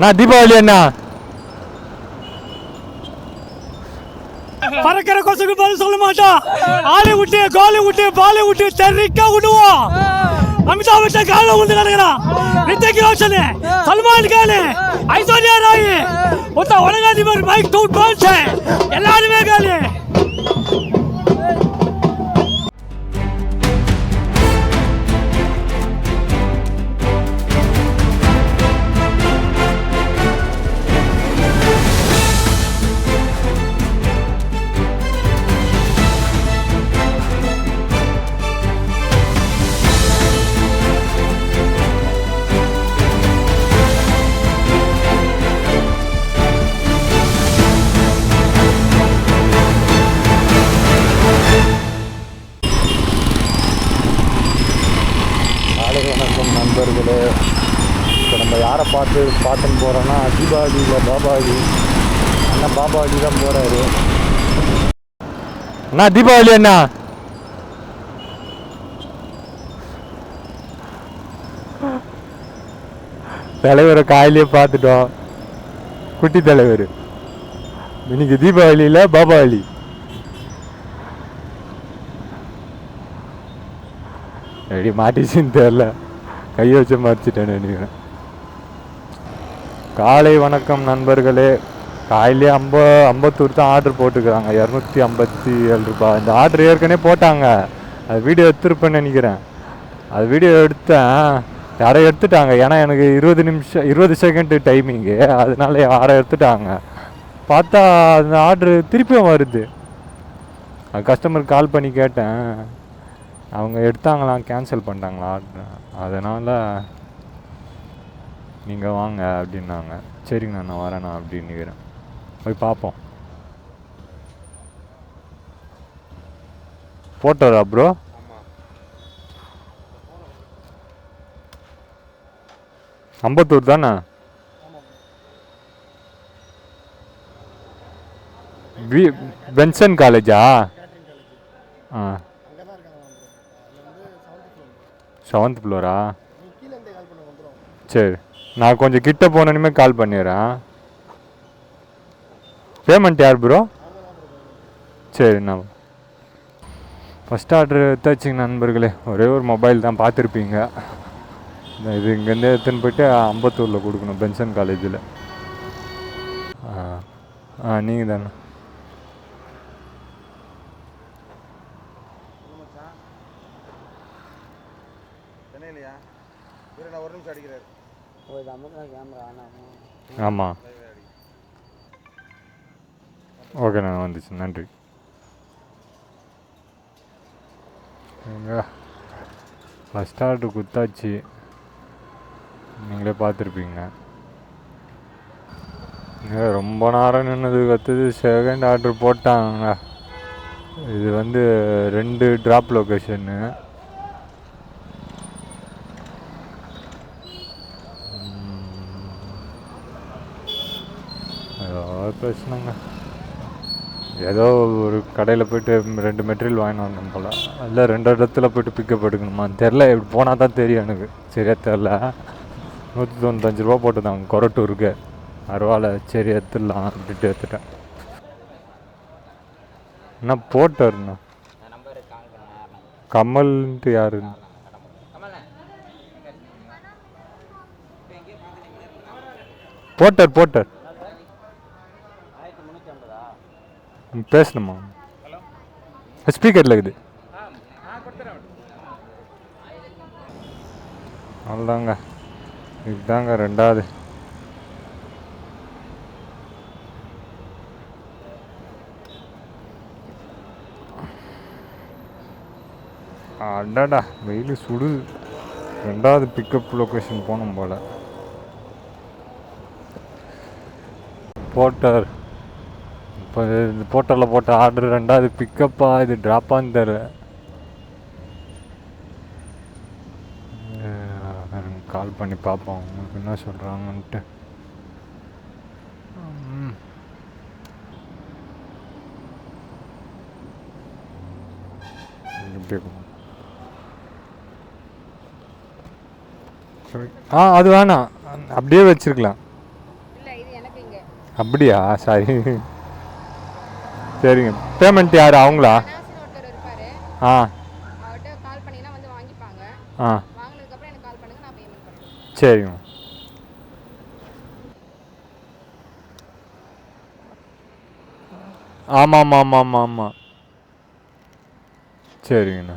நான் தீபாவளி அண்ணா பறக்கிற கொசுக்கு பதில் சொல்ல மாட்டோம். ஆளை விட்டு கோலி விட்டு பாலை விட்டு தெறிக்க விடுவோம். அமிதாப் பச்சன் காலில் விழுந்து கிடக்குறான். ரித்திக் ரோஷன், சல்மான் கான், ஐஸ்வர்யா ராய், ஒழுங்காதிபர் மைக் டூ டோன்ஸ் எல்லாருமே காலி. வணக்கம் நண்பர்களே. இப்போ நம்ம யாரை பார்த்துன்னு போகிறோன்னா தீபாவளியில் பாபாஜி அண்ணா பாபாஜி தான் போகிறாரு. அண்ணா தீபாவளி அண்ணா தலைவரை காயிலே பார்த்துட்டோம். குட்டி தலைவர் இன்னைக்கு தீபாவளியில் பாபாவளி. எப்படி மாட்டிச்சுன்னு தெரில, கையை வச்சு மறைச்சிட்டேன்னு நினைக்கிறேன். காலை வணக்கம் நண்பர்களே. காலையிலே அம்பத்தூர் தான் ஆர்டர் போட்டுக்கிறாங்க, 257 ரூபாய். இந்த ஆர்டர் ஏற்கனவே போட்டாங்க, அது வீடியோ எடுத்துருப்பேன்னு நினைக்கிறேன். அது வீடியோ எடுத்தேன், யாரை எடுத்துட்டாங்க. ஏன்னா எனக்கு 20 செகண்ட் டைமிங்கு, அதனால யாரை எடுத்துட்டாங்க. பார்த்தா அந்த ஆர்டரு திருப்பியும் வருது. கஸ்டமருக்கு கால் பண்ணி கேட்டேன், அவங்க எடுத்தாங்களாம், கேன்சல் பண்ணிட்டாங்களா ஆர்டர். அதனால் நீங்கள் வாங்க அப்படின்னாங்க. சரிங்கண்ணா நான் வரேண்ணா அப்படின்னுக்கிறேன். போய் பார்ப்போம். போட்டோரா ப்ரோ? அம்பத்தூர் தானே? பென்சன் காலேஜா? ஆ 7th ஃப்ளோரா? சரி, நான் கொஞ்சம் கிட்ட போனோன்னுமே கால் பண்ணிடுறேன். பேமெண்ட் யார் ப்ரோ? சரிண்ணா. ஃபஸ்ட் ஆர்டர் எடுத்தாச்சுங்க நண்பர்களே. ஒரே ஒரு மொபைல் தான் பார்த்துருப்பீங்க. இது இங்கேருந்து எடுத்துன்னு போய்ட்டு அம்பத்தூரில் கொடுக்கணும், பென்சன் காலேஜில். நீங்கள் தானே? ஆமாம், ஓகேண்ணா வந்துச்சு, நன்றி. ஃபஸ்ட் ஆர்டர் குத்தாச்சு, நீங்களே பார்த்துருப்பீங்க. ரொம்ப நேரம் நின்னது கற்றுது. செகண்ட் ஆர்டர் போட்டாங்க. இது வந்து 2 ட்ராப் லொக்கேஷன்னு. பிரச்சனைங்க. ஏதோ ஒரு கடையில் போய்ட்டு 2 மெட்டீரியல் வாங்கிட்டு வந்தோம் போல். அதில் 2 இடத்துல போய்ட்டு பிக்கப் எடுக்கணுமான்னு தெரில. இப்படி போனால் தான் தெரியும் எனக்கு, சரியா தெரில. 195 ரூபா போட்டுதாங்க கொரட்டூருக்கு அருவாலை. சரி எடுத்துடலாம் அப்படின்ட்டு எடுத்துட்டேன். என்ன போட்டர்ண்ணா? கமல்ன்ட்டு யாருன்னு போட்டர் பேசணுமா? ஸ்பீக்கரில் இருக்குது. அவ்வளோதாங்க, இதுதாங்க 2வது. அடாடா வெயில் சுடுது. 2வது பிக்கப் லொக்கேஷன் போகணும் போல். போட்டர் இப்போ இந்த போட்டரில் போட்ட ஆர்டர் 2வது பிக்கப்பா இது ட்ராப்பான்னு தெரியல. கால் பண்ணி பார்ப்போம் உங்களுக்கு என்ன சொல்கிறாங்கன்ட்டு. அது வேணாம், அப்படியே வச்சிருக்கலாம். அப்படியா? சரி சரிங்க. பேமெண்ட் யார், அவங்களா? அனாசின்னு ஒருத்தர் இருப்பாரு. ஆ அவர்கிட்ட கால் பண்ணீங்கன்னா வந்து வாங்கிப்பாங்க. ஆ வாங்கினதுக்கப்புறம் எனக்கு கால் பண்ணுங்க, நான் பேமெண்ட் பண்ணுறேன். சரிங்க. ஆமாம் ஆமாம் ஆமாம் ஆமாம். சரிங்கண்ணா.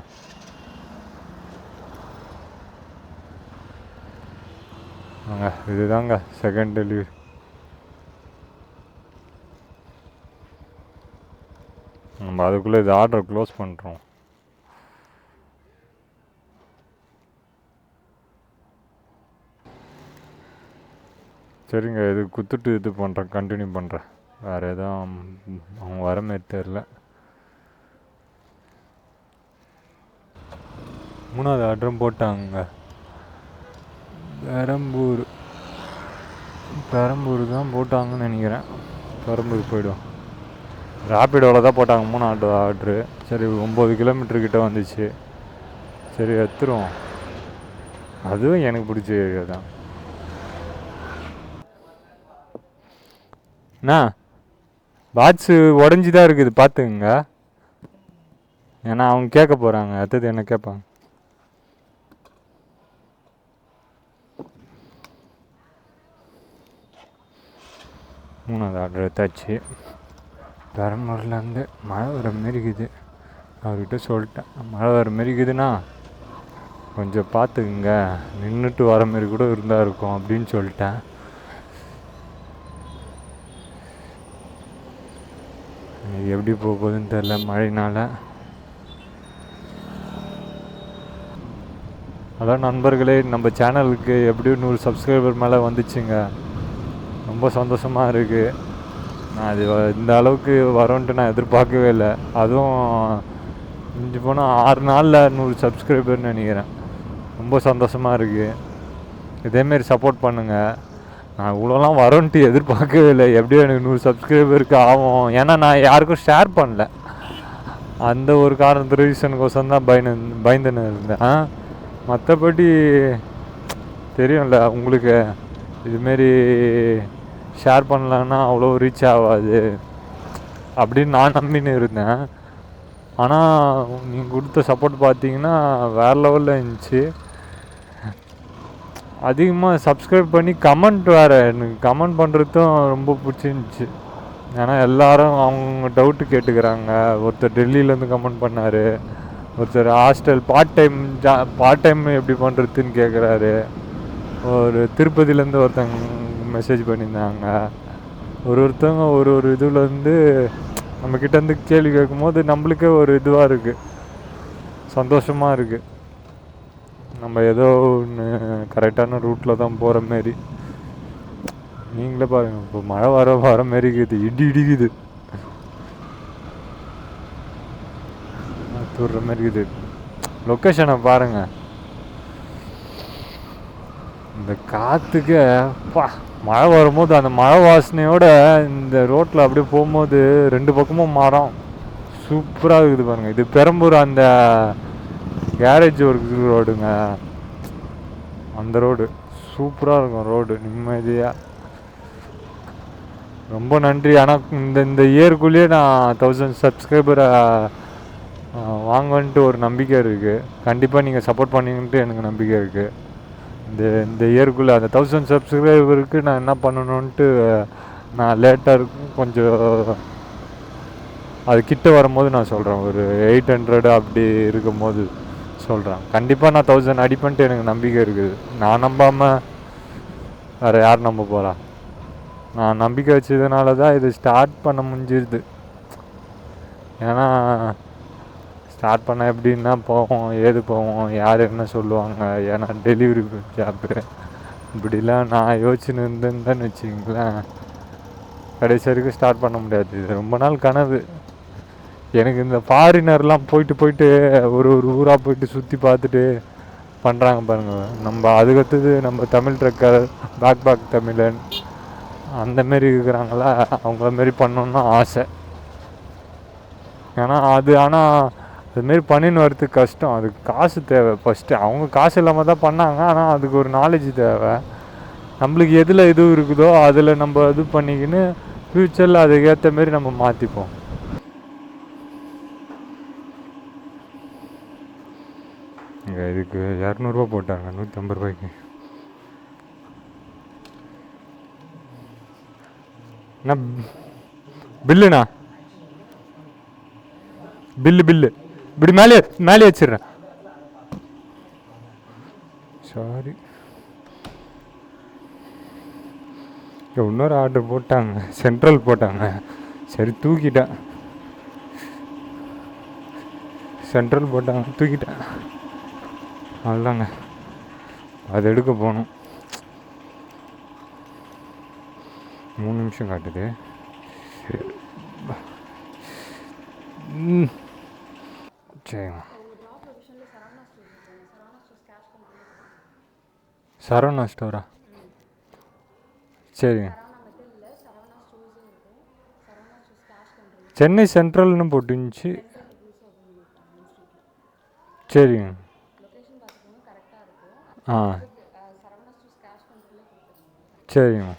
இதுதாங்க செகண்ட் டெலிவரி. நம்ம அதுக்குள்ளே இது ஆர்டர் க்ளோஸ் பண்ணுறோம். சரிங்க, இது குத்துட்டு இது பண்ணுறேன், கண்டினியூ பண்ணுறேன். வேறு எதுவும் அவங்க வர மாதிரி தெரில. 3வது ஆர்டரும் போட்டாங்க. பெரம்பூர் தான் போட்டாங்கன்னு நினைக்கிறேன். பெரம்பூர் போய்டும். ராப்பிடோவில் தான் போட்டாங்க 3வது ஆர்டரு. சரி 9 கிலோமீட்டர்கிட்ட வந்துச்சு. சரி எடுத்துருவோம். அதுவும் எனக்கு பிடிச்ச ஏரியா தான். அண்ணா பாட்ஸு உடஞ்சி தான் இருக்குது, பார்த்துக்குங்க. ஏன்னா அவங்க கேட்க போகிறாங்க, அடுத்தது என்ன கேட்பாங்க. மூணாவது ஆர்டர் எடுத்தாச்சு. பெரம்பூர்லேருந்து மழை வர மாரிக்குது. அவர்கிட்ட சொல்லிட்டேன், மழை வர மாரிக்குதுண்ணா கொஞ்சம் பார்த்துக்குங்க, நின்றுட்டு வர மாரி கூட இருந்தால் இருக்கும் அப்படின்னு சொல்லிட்டேன். எப்படி போகுதுன்னு தெரில மழையினால். அதான் நண்பர்களே, நம்ம சேனலுக்கு எப்படியும் 100 சப்ஸ்கிரைபர் மேலே வந்துச்சுங்க. ரொம்ப சந்தோஷமாக இருக்குது. நான் அது இந்த அளவுக்கு வரோன்ட்டு நான் எதிர்பார்க்கவே இல்லை. அதுவும் மிஞ்சி போனால் 6 நாளில் 100 சப்ஸ்கிரைபர்னு நினைக்கிறேன். ரொம்ப சந்தோஷமாக இருக்குது. இதேமாரி சப்போர்ட் பண்ணுங்கள். நான் இவ்வளோலாம் வரோன்ட்டு எதிர்பார்க்கவே இல்லை. எப்படியும் எனக்கு 100 சப்ஸ்கிரைபருக்கு ஆகும். ஏன்னா நான் யாருக்கும் ஷேர் பண்ணல. அந்த ஒரு காரணத்து ரீசனுக்கோசம் தான் பயந்துன்னு இருந்தேன். மற்றபடி தெரியும்ல உங்களுக்கு, இதுமாரி ஷேர் பண்ணலன்னா அவ்வளோ ரீச் ஆகாது அப்படின்னு நான் நம்பின்னு இருந்தேன். ஆனால் நீங்கள் கொடுத்த சப்போர்ட் பார்த்தீங்கன்னா வேறு லெவலில் இருந்துச்சு. அதிகமாக சப்ஸ்கிரைப் பண்ணி கமெண்ட் வேறு, எனக்கு கமெண்ட் பண்ணுறதும் ரொம்ப பிடிச்சிருந்துச்சி. ஏன்னா எல்லோரும் அவங்க டவுட்டு கேட்டுக்கிறாங்க. ஒருத்தர் டெல்லியிலேருந்து கமெண்ட் பண்ணார். ஒருத்தர் ஹாஸ்டல் பார்ட் டைம் எப்படி பண்ணுறதுன்னு கேட்குறாரு. ஒரு திருப்பதியிலேருந்து ஒருத்தங்க மெசேஜ் பண்ணியிருந்தாங்க. ஒருத்தவங்க ஒரு இதுலேருந்து நம்மக்கிட்டேருந்து கேள்வி கேட்கும்போது நம்மளுக்கே ஒரு இதுவாக இருக்குது, சந்தோஷமாக இருக்குது. நம்ம ஏதோ ஒன்று கரெக்டான ரூட்டில் தான் போகிற மாரி. நீங்களே பாருங்கள், இப்போ மழை வர மாரி இருக்குது, இடிக்குது, தூர்ற மாதிரி இருக்குது. லொக்கேஷனை பாருங்கள். இந்த காற்றுக்கு மழை வரும்போது அந்த மழை வாசனையோட இந்த ரோட்டில் அப்படியே போகும்போது 2 பக்கமும் மரம் சூப்பராக இருக்குது பாருங்கள். இது பெரம்பூர் அந்த கேரேஜ் ஒர்க் ரோடுங்க. அந்த ரோடு சூப்பராக இருக்கும். ரோடு நிம்மதியாக. ரொம்ப நன்றி. ஆனால் இந்த இயருக்குள்ளேயே நான் 1000 சப்ஸ்கிரைபரை வாங்கன்ட்டு ஒரு நம்பிக்கை இருக்குது. கண்டிப்பாக நீங்கள் சப்போர்ட் பண்ணீங்கன்ட்டு எனக்கு நம்பிக்கை இருக்குது. இந்த இயருக்குள்ளே அந்த 1000 சப்ஸ்கிரைபருக்கு நான் என்ன பண்ணணுன்ட்டு நான் லேட்டாக இருக்கும் கொஞ்சம். அது கிட்ட வரும்போது நான் சொல்கிறேன், ஒரு 800 அப்படி இருக்கும் போது சொல்கிறேன். கண்டிப்பாக நான் 1000 அடிப்பன்ட்டு எனக்கு நம்பிக்கை இருக்குது. நான் நம்பாமல் வேறு யார் நம்ப போகிறா? நான் நம்பிக்கை வச்சதுனால தான் இது ஸ்டார்ட் பண்ண முடிஞ்சிருது. ஏன்னா ஸ்டார்ட் பண்ண எப்படின்னா போவோம், ஏது போவோம், யார் என்ன சொல்லுவாங்க. ஏன்னா டெலிவரி ஜாப்பு இப்படிலாம் நான் யோசிச்சுன்னு இருந்தேன்னு வச்சுக்கிங்களேன், கடைசி வரைக்கும் ஸ்டார்ட் பண்ண முடியாது. இது ரொம்ப நாள் கனவு எனக்கு. இந்த ஃபாரினர்லாம் போயிட்டு ஒரு ஊராக போயிட்டு சுற்றி பார்த்துட்டு பண்ணுறாங்க பாருங்கள். நம்ம அதுக்கடுத்தது நம்ம தமிழ் ட்ரக்கர், பேக் தமிழன் அந்தமாரி இருக்கிறாங்களா, அவங்கள மாரி பண்ணணுன்னு ஆசை. ஆனால் அதுமாரி பண்ணின்னு வரதுக்கு கஷ்டம். அதுக்கு காசு தேவை ஃபஸ்ட்டு. அவங்க காசு இல்லாமல் தான் பண்ணாங்க. ஆனால் அதுக்கு ஒரு நாலேஜ் தேவை. நம்மளுக்கு எதில் இது இருக்குதோ அதில் நம்ம இது பண்ணிக்கின்னு ஃப்யூச்சரில் அதுக்கேற்ற மாரி நம்ம மாற்றிப்போம். இங்கே இதுக்கு 200 போட்டாங்க, 150 ரூபாய்க்கு. அண்ணா பில்லுண்ணா, பில்லு இப்படி மேலே வச்சிடுறேன். சாரி, இன்னொரு ஆர்டர் போட்டாங்க, சென்ட்ரல் போட்டாங்க. சரி தூக்கிட்டேன், சென்ட்ரல் போட்டாங்க தூக்கிட்டேன். அதுதாங்க, அது எடுக்க போகணும். 3 நிமிஷம் காட்டுது. சரிங்க. சரவணா ஸ்டோரா? சரிங்க. சென்னை சென்ட்ரல்னு போட்டுருந்துச்சு. சரிங்க. ஆ சரிங்க.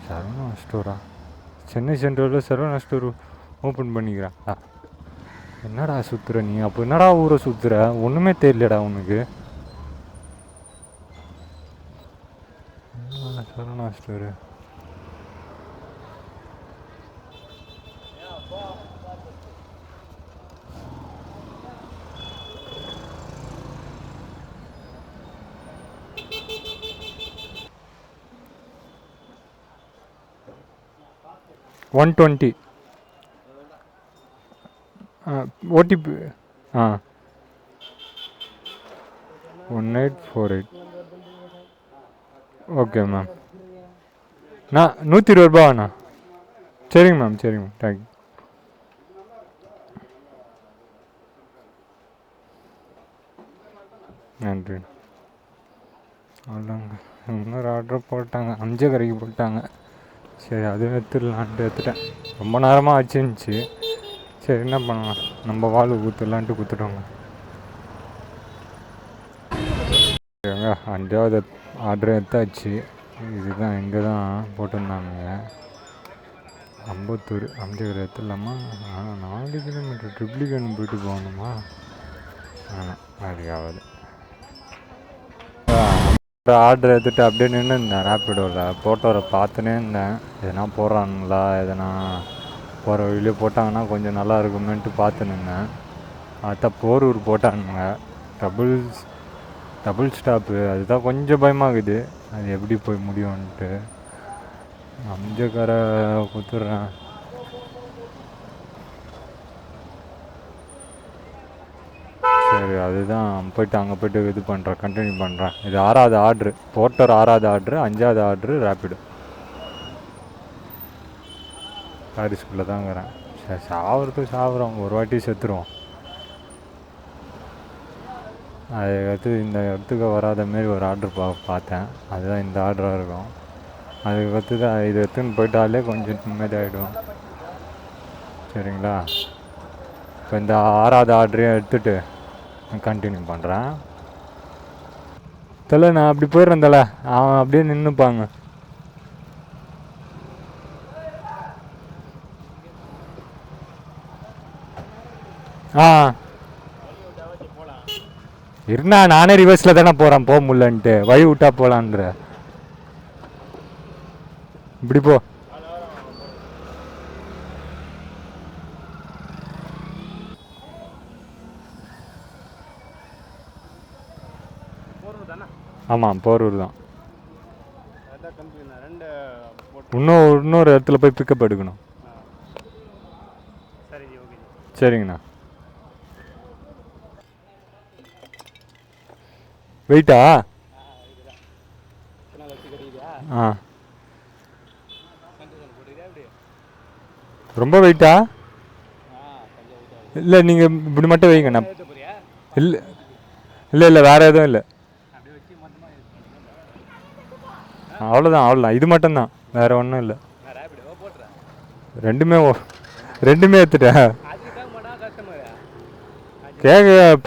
சரவணா ஸ்டோரா? சென்னை சென்ட்ரலில் சரவணா ஸ்டோர் ஓப்பன் பண்ணிக்கிறேன். என்னடா சுற்றுற நீ? அப்போ என்னடா ஊரை சுற்றுற? ஒன்றுமே தெரியலடா உனக்கு. Saravana store $120 OTP. 1848. Okay ma'am. நான் 120 ரூபாண்ணா. சரிங்க மேம், சரிங்க மேம், தேங்க்யூ. நன்றி. அவ்வளோங்க, இன்னொரு ஆர்டர் போட்டாங்க, அம்ஜகரைக்கு போட்டாங்க. சரி அது எடுத்துடலான்ட்டு எடுத்துட்டேன். ரொம்ப நேரமாக வச்சுருந்துச்சி. சரி என்ன பண்ணலாம், நம்ம வாழ் ஊற்றுலான்ட்டு கொடுத்துட்டோங்க. ஏங்க 5வது ஆர்டர் எடுத்தாச்சு. இதுதான் இங்கே தான் போட்டிருந்தாங்க, அம்பத்தூர். அம்ஜகரை எடுத்துடலாமா? 4 கிலோமீட்டர் ட்ரிப்ளிகேன் போயிட்டு போகணுமா? அது ஆகுது. ஆர்டர் எடுத்துகிட்டு அப்படியே நின்று இருந்தேன் ரேப்பிடோவில். போட்டோரை பார்த்துனே இருந்தேன், எதனா போடுறானுங்களா, எதனா போகிற வழியிலே போட்டாங்கன்னா கொஞ்சம் நல்லா இருக்குமேன்ட்டு பார்த்துன்னு இருந்தேன். அதுதான் போரூர் போட்டானுங்க, டபுள் ஸ்டாப்பு. அதுதான் கொஞ்சம் பயமாகுது, அது எப்படி போய் முடியும்ன்ட்டு. அம்ஜகரை கொடுத்துட்றேன். சரி அதுதான் போய்ட்டு அங்கே போய்ட்டு இது பண்ணுறேன், கண்டினியூ பண்ணுறேன். இது 6வது ஆர்ட்ரு, போட்டர் 6வது ஆர்ட்ரு, 5வது ஆர்ட்ரு ரேப்பிடு. பாரிஸ்குள்ளே தான் இருக்கிறேன். சரி சாப்பிட்றோம், ஒரு வாட்டி செத்துருவோம். அதுக்கடுத்து இந்த இடத்துக்கு வராத மாரி ஒரு ஆர்ட்ரு பார்த்தேன், அதுதான் இந்த ஆர்டராக இருக்கும். அதுக்கடுத்து தான் இது எடுத்துன்னு போயிட்டாலே கொஞ்சம் நிம்மதியாகிடும். சரிங்களா? இப்போ இந்த 6வது ஆர்டரையும் எடுத்துகிட்டு கண்டினியூ பண்ணுறேன். தலை நான் அப்படி போயிடுறேன் தலை, அவன் அப்படியே நின்றுப்பாங்க. இருந்தா நானே ரிவர்ஸில் தானே போகிறேன், போக முடியலன்ட்டு வழி விட்டா போகலான்ற. இப்படி போ. ஆமாம் போரூர் தான். இன்னொரு இடத்துல போய் பிக்கப் எடுக்கணும். சரிங்கண்ணா. வெயிட்டா? ரொம்ப வெயிட்டா? இல்லை நீங்கள் இப்படி மட்டும் வைங்கண்ணா. இல்லை வேறு எதுவும் இல்லை. அவ்வளோதான், இது மட்டும்தான், வேறு ஒன்றும் இல்லை. ரெண்டுமே எடுத்துட்டேன்.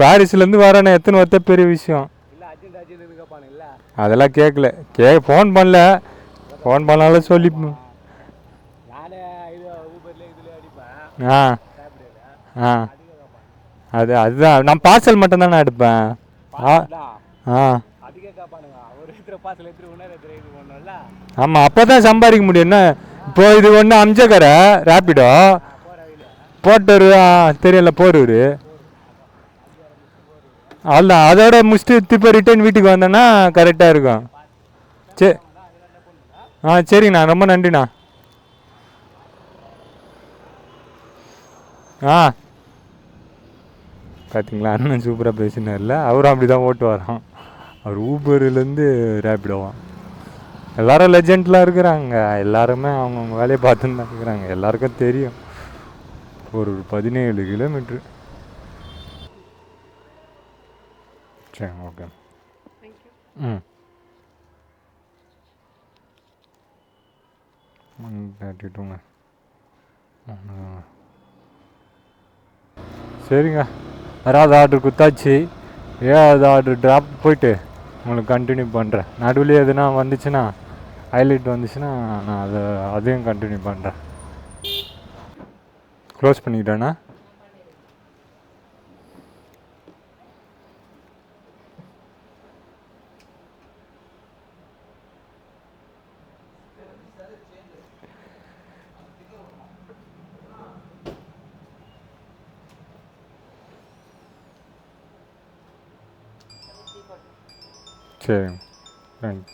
பாரிஸ்லேருந்து வரேன்னு எத்தனை ஒருத்த பெரிய விஷயம். அதெல்லாம் கேட்கல, ஃபோன் பண்ணல. ஃபோன் பண்ணாலும் சொல்லி நானே இது ஊபர்ல இதுல அடிப்பேன் ஆ ஆ அதுதான் நான் பார்சல் மட்டும்தான் நான் எடுப்பேன். ஆ அதிக காப்பானுங்க ஒரு எத்தனை பாசல் எத்தனை ஒன்றா எத்தனை இது ஒன்றும்ல. ஆமாம், அப்போ தான் சம்பாதிக்க முடியும். என்ன இப்போ இது ஒன்று அம்ஜக்கரை ரேப்பிடோ போட்டரு தெரியல போரூர் அவ்வளோதான். அதோட முடிச்சுட்டு திருப்பி ரிட்டர்ன் வீட்டுக்கு வந்தேன்னா கரெக்டாக இருக்கும். சரி சரிங்கண்ணா, ரொம்ப நன்றிண்ணா. பார்த்தீங்களா, அண்ணன் சூப்பராக பேசினார்ல. அவரும் அப்படி தான் ஓட்டு வரோம். அவர் ஊபர்லேருந்து ரேப்பிடோவான். எல்லாரும் லெஜெண்ட்லாம் இருக்கிறாங்க. எல்லாருமே அவங்கவுங்க வேலையை பார்த்துன்னு தான் இருக்கிறாங்க. எல்லாருக்கும் தெரியும். ஒரு 17 கிலோமீட்ரு. சரி, ஓகே. ம் 132ங்க. சரிங்க, வராத ஆர்டர் குத்தாச்சு. ஏதாவது ஆர்டர் ட்ராப் போயிட்டு உங்களுக்கு கண்டினியூ பண்ணுறேன். நடுவில் எதுனா வந்துச்சுன்னா ஹைலைட் வந்துச்சுன்னா நான் அதையும் கண்டினியூ பண்ணுறேன். க்ளோஸ் பண்ணிக்கிட்டேண்ணா. சரிங்க, தேங்க்ஸ்.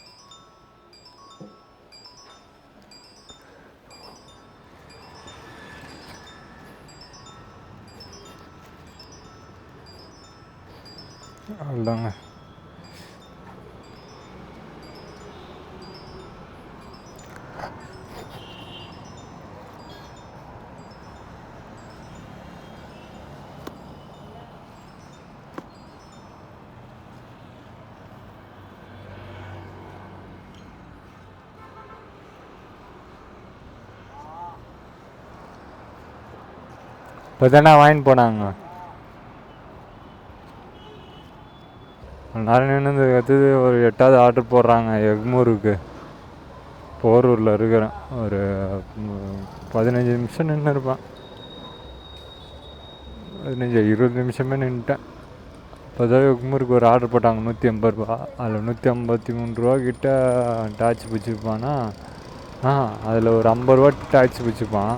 அவ்வளோதாங்க. இப்போ தானே வாங்கிட்டு போனாங்க. நேரம் நின்று கற்றுது. ஒரு 8வது ஆர்டர் போடுறாங்க எக்மூருக்கு. போரூரில் இருக்கிறேன். ஒரு 15 நிமிஷம் நின்று இருப்பேன். 15-20 நிமிஷமே நின்றுட்டேன். இப்போ தான் எக்மூருக்கு ஒரு ஆர்டர் போட்டாங்க 180 ரூபா. அதில் 153 ரூபா கிட்ட டாச் பிடிச்சிருப்பானா. அதில் ஒரு 50 ரூபா டாச் பிடிச்சிப்பான்.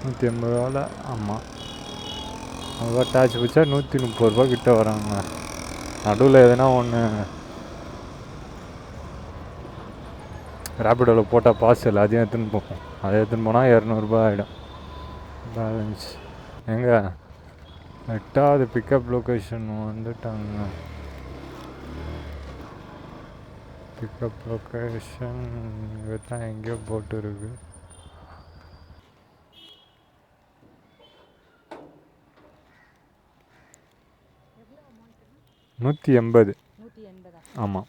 180 ரூபாவில். ஆமாம், 50 ரூபா டாச் பிடிச்சா 130 ரூபா கிட்ட வராங்க. நடுவில் எதுனா ஒன்று ரேப்பிடோவில் போட்டால் பார்சல் அதையும் எடுத்துன்னு போகும். அதை எடுத்துன்னு போனால் 200 ஆகிடும் பேலன்ஸ். எங்கே 8வது பிக்கப் லொக்கேஷன் வந்துட்டாங்க. பிக்கப் லொக்கேஷன் இங்கே தான் எங்கேயோ போட்டு இருக்கு. $180. ஆமாம்,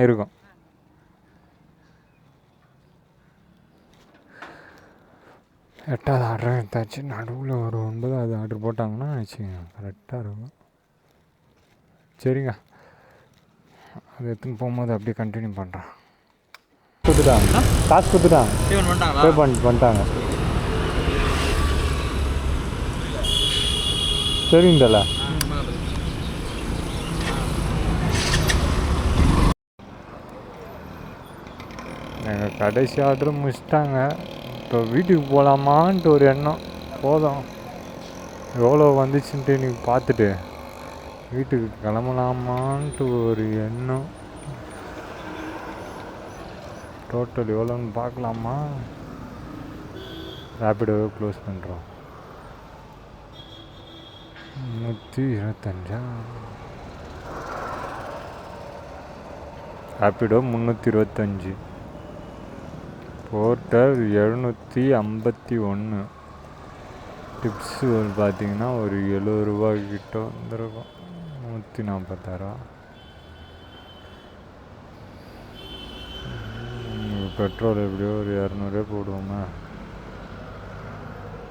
இருக்கும். எட்டாவது ஆர்டர் எடுத்தாச்சு. நடுவில் ஒரு 9வது ஆர்டர் போட்டாங்கன்னா வச்சுக்கோங்க கரெக்டாக இருக்கும். சரிங்க, அது எடுத்துன்னு போகும்போது அப்படியே கண்டினியூ பண்ணுறேன். கொடுத்துட்டாங்க, காசு கொடுத்துட்டாங்க, பே பண்ணிட்டாங்க. சரிங்கல்ல. எங்கள் கடைசி ஆர்டர் முடிச்சிட்டாங்க. இப்போ வீட்டுக்கு போகலாமான்ட்டு ஒரு எண்ணம். போதும், எவ்வளோ வந்துச்சுன்ட்டு இன்றைக்கி பார்த்துட்டு வீட்டுக்கு கிளம்பலாமான்ட்டு ஒரு எண்ணம். டோட்டல் எவ்வளோன்னு பார்க்கலாமா. ரேப்பிடோவை க்ளோஸ் பண்ணுறோம். 325. ரேப்பிடோ 325. டோட்டல் 751. டிப்ஸு பார்த்தீங்கன்னா ஒரு 70 ரூபா கிட்ட வந்துருக்கும். 146. பெட்ரோல் எப்படியோ ஒரு 200 போடுவோமா.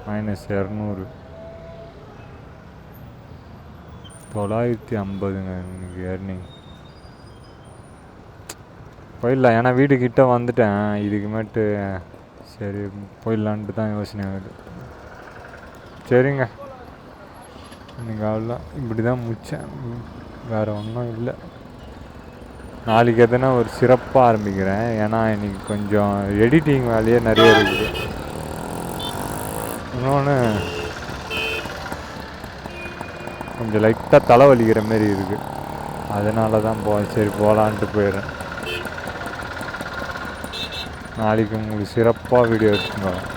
-200. 950ங்க இன்னைக்கு ஏர்னிங். போயிடலாம், ஏன்னா வீட்டுக்கிட்ட வந்துட்டேன். இதுக்கு மேட்டு சரி போயிடலான்ட்டு தான் யோசனை ஆகுது. சரிங்க, இன்னைக்கு அவ்வளோதான், இப்படி தான் முடித்தேன், வேறு ஒன்றும் இல்லை. நாளைக்கு எதுனா ஒரு சிறப்பாக ஆரம்பிக்கிறேன், ஏன்னா இன்னைக்கு கொஞ்சம் எடிட்டிங் வேலையே நிறைய இருக்குது. இன்னொன்று கொஞ்சம் லைட்டாக தலைவலிக்கிற மாரி இருக்குது, அதனால தான் சரி போகலான்ட்டு போயிடுறேன். நாளைக்கு உங்களுக்கு சிறப்பாக வீடியோ எடுத்துன்னு வரேன்.